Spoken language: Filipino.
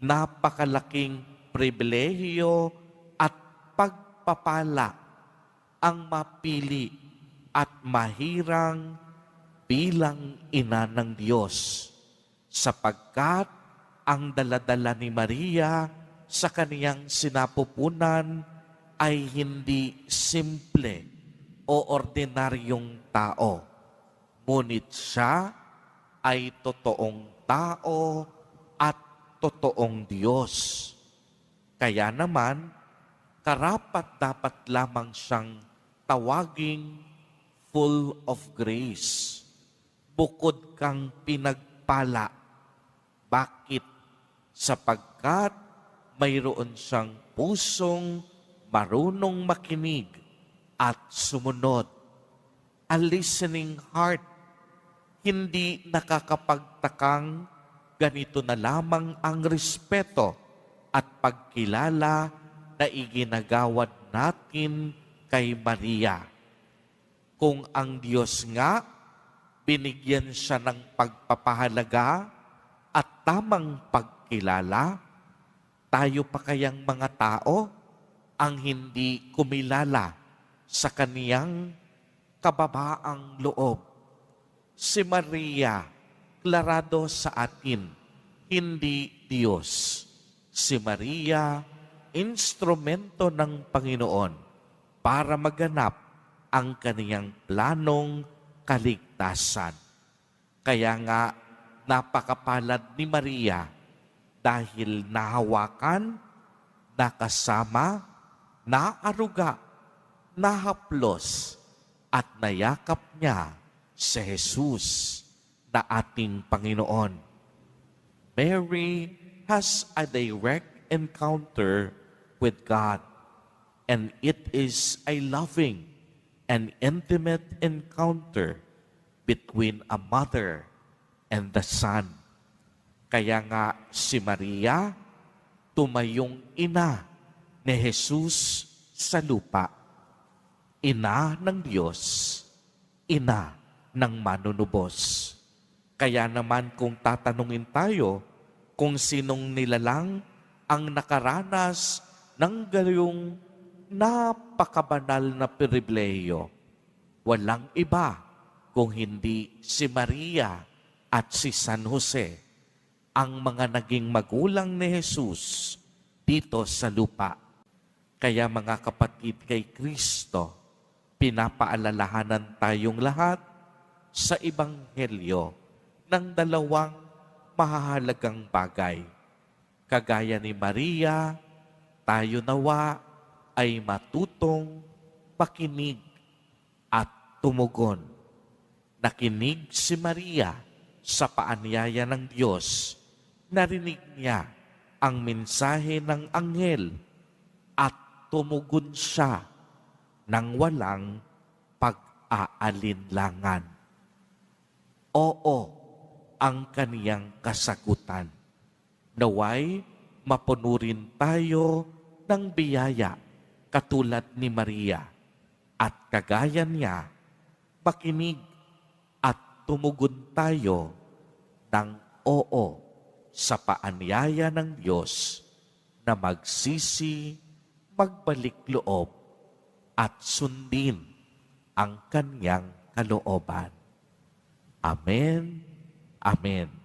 napakalaking pribilehiyo at pagpapala ang mapili at mahirang bilang ina ng Diyos, sapagkat ang daladala ni Maria sa kaniyang sinapupunan ay hindi simple o ordinaryong tao, ngunit siya ay totoong tao at totoong Diyos. Kaya naman, karapat-dapat lamang siyang tawaging full of grace. Bukod kang pinagpala. Bakit? Sapagkat mayroon siyang pusong marunong makinig at sumunod. A listening heart. Hindi nakakapagtakang ganito na lamang ang respeto at pagkilala na iginagawad natin kay Maria. Kung ang Diyos nga, binigyan siya ng pagpapahalaga at tamang pagkilala, tayo pa kayang mga tao ang hindi kumilala sa kaniyang kababaang loob? Si Maria, klarado sa atin, hindi Diyos. Si Maria, instrumento ng Panginoon para maganap ang kaniyang planong kaligtasan. Kaya nga, napakapalad ni Maria dahil nahawakan, nakasama, naaruga, nahaplos, at nayakap niya si Jesus na ating Panginoon. Mary has a direct encounter with God, and it is a loving and intimate encounter between a mother and the son. Kaya nga si Maria, tumayong ina ni Jesus sa lupa. Ina ng Diyos, ina ng manunubos. Kaya naman kung tatanungin tayo kung sinong nilalang ang nakaranas ng gayong napakabanal na pribilehiyo, walang iba kung hindi si Maria at si San Jose, ang mga naging magulang ni Jesus dito sa lupa. Kaya mga kapatid kay Kristo, pinapaalalahanan tayong lahat sa Ebanghelyo ng dalawang mahahalagang bagay. Kagaya ni Maria, tayo nawa ay matutong pakinig at tumugon. Nakinig si Maria sa paanyaya ng Diyos. Narinig niya ang mensahe ng anghel at tumugon siya nang walang pag-aalinlangan. Oo ang kaniyang kasagutan. Naway mapunurin tayo ng biyaya katulad ni Maria at kagaya niya, makinig at tumugon tayo ng oo sa paanyaya ng Diyos na magsisi, magbalik loob at sundin ang kaniyang kalooban. Amen. Amen.